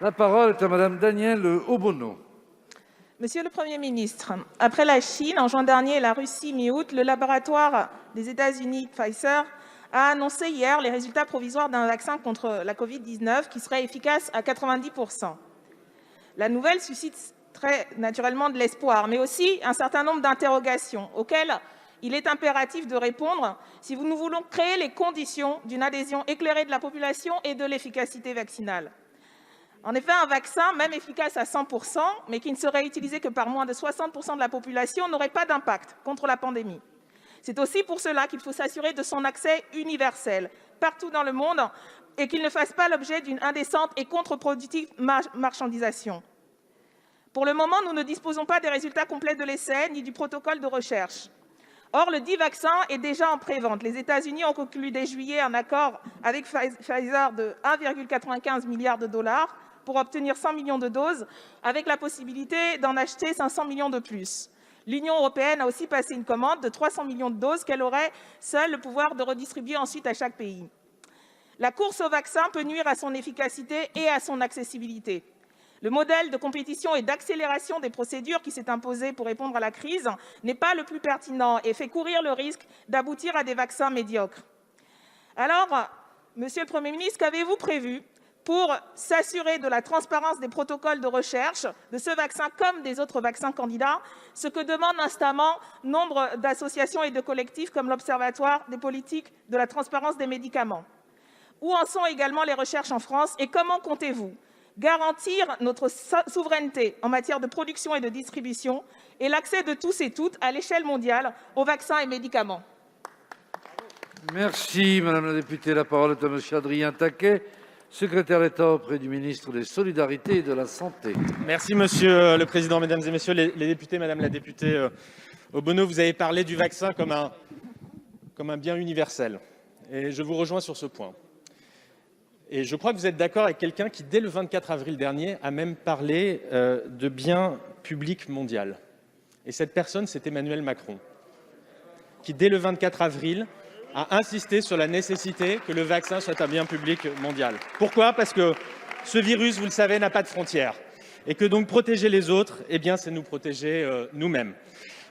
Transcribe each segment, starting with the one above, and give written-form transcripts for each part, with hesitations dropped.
La parole est à Madame Danièle Obono. Monsieur le Premier ministre, après la Chine en juin dernier et la Russie mi-août, le laboratoire des États-Unis Pfizer a annoncé hier les résultats provisoires d'un vaccin contre la Covid-19 qui serait efficace à 90%. La nouvelle suscite très naturellement de l'espoir, mais aussi un certain nombre d'interrogations auxquelles il est impératif de répondre si nous voulons créer les conditions d'une adhésion éclairée de la population et de l'efficacité vaccinale. En effet, un vaccin, même efficace à 100%, mais qui ne serait utilisé que par moins de 60% de la population, n'aurait pas d'impact contre la pandémie. C'est aussi pour cela qu'il faut s'assurer de son accès universel partout dans le monde et qu'il ne fasse pas l'objet d'une indécente et contre-productive marchandisation. Pour le moment, nous ne disposons pas des résultats complets de l'essai ni du protocole de recherche. Or, le dit vaccin est déjà en prévente. Les États-Unis ont conclu dès juillet un accord avec Pfizer de 1,95 milliard de dollars pour obtenir 100 millions de doses, avec la possibilité d'en acheter 500 millions de plus. L'Union européenne a aussi passé une commande de 300 millions de doses qu'elle aurait seule le pouvoir de redistribuer ensuite à chaque pays. La course au vaccin peut nuire à son efficacité et à son accessibilité. Le modèle de compétition et d'accélération des procédures qui s'est imposé pour répondre à la crise n'est pas le plus pertinent et fait courir le risque d'aboutir à des vaccins médiocres. Alors, Monsieur le Premier ministre, qu'avez-vous prévu pour s'assurer de la transparence des protocoles de recherche de ce vaccin comme des autres vaccins candidats, ce que demandent instamment nombre d'associations et de collectifs comme l'Observatoire des politiques de la transparence des médicaments? Où en sont également les recherches en France et comment comptez-vous garantir notre souveraineté en matière de production et de distribution et l'accès de tous et toutes à l'échelle mondiale aux vaccins et médicaments? Merci Madame la députée. La parole est à Monsieur Adrien Taquet, secrétaire d'État auprès du ministre des Solidarités et de la Santé. Merci Monsieur le Président, Mesdames et Messieurs les députés. Madame la députée Obono, vous avez parlé du vaccin comme un bien universel. Et je vous rejoins sur ce point. Et je crois que vous êtes d'accord avec quelqu'un qui, dès le 24 avril dernier, a même parlé de bien public mondial. Et cette personne, c'est Emmanuel Macron, qui, dès le 24 avril, a insisté sur la nécessité que le vaccin soit un bien public mondial. Pourquoi? Parce que ce virus, vous le savez, n'a pas de frontières. Et que donc protéger les autres, eh bien, c'est nous protéger nous-mêmes.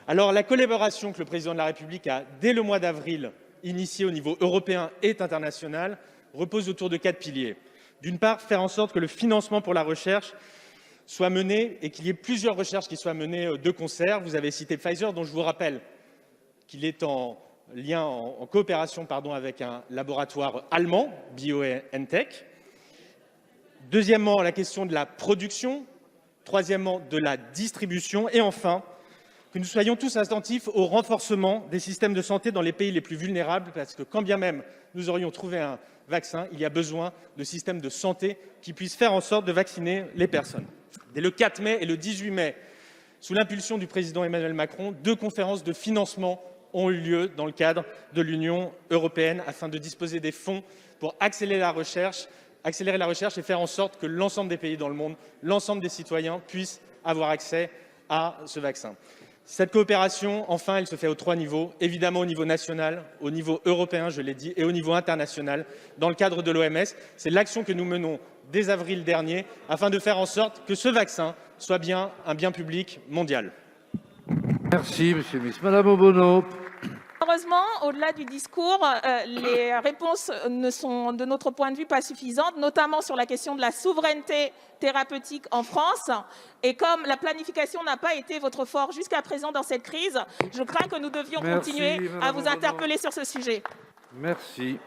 Alors, la collaboration que le président de la République a, dès le mois d'avril, initiée au niveau européen et international, repose autour de 4 piliers. D'une part, faire en sorte que le financement pour la recherche soit mené et qu'il y ait plusieurs recherches qui soient menées de concert. Vous avez cité Pfizer, dont je vous rappelle qu'il est en coopération avec un laboratoire allemand, BioNTech. Deuxièmement, la question de la production. Troisièmement, de la distribution. Et enfin, que nous soyons tous attentifs au renforcement des systèmes de santé dans les pays les plus vulnérables, parce que quand bien même nous aurions trouvé un vaccin, il y a besoin de systèmes de santé qui puissent faire en sorte de vacciner les personnes. Dès le 4 mai et le 18 mai, sous l'impulsion du président Emmanuel Macron, 2 conférences de financement ont eu lieu dans le cadre de l'Union européenne afin de disposer des fonds pour accélérer la recherche et faire en sorte que l'ensemble des pays dans le monde, l'ensemble des citoyens puissent avoir accès à ce vaccin. Cette coopération, enfin, elle se fait aux 3 niveaux, évidemment au niveau national, au niveau européen, je l'ai dit, et au niveau international, dans le cadre de l'OMS. C'est l'action que nous menons dès avril dernier, afin de faire en sorte que ce vaccin soit bien un bien public mondial. Merci Monsieur le ministre. Madame Obono. Heureusement, au-delà du discours, les réponses ne sont, de notre point de vue, pas suffisantes, notamment sur la question de la souveraineté thérapeutique en France. Et comme la planification n'a pas été votre fort jusqu'à présent dans cette crise, je crains que nous devions continuer à vous interpeller sur ce sujet. Merci.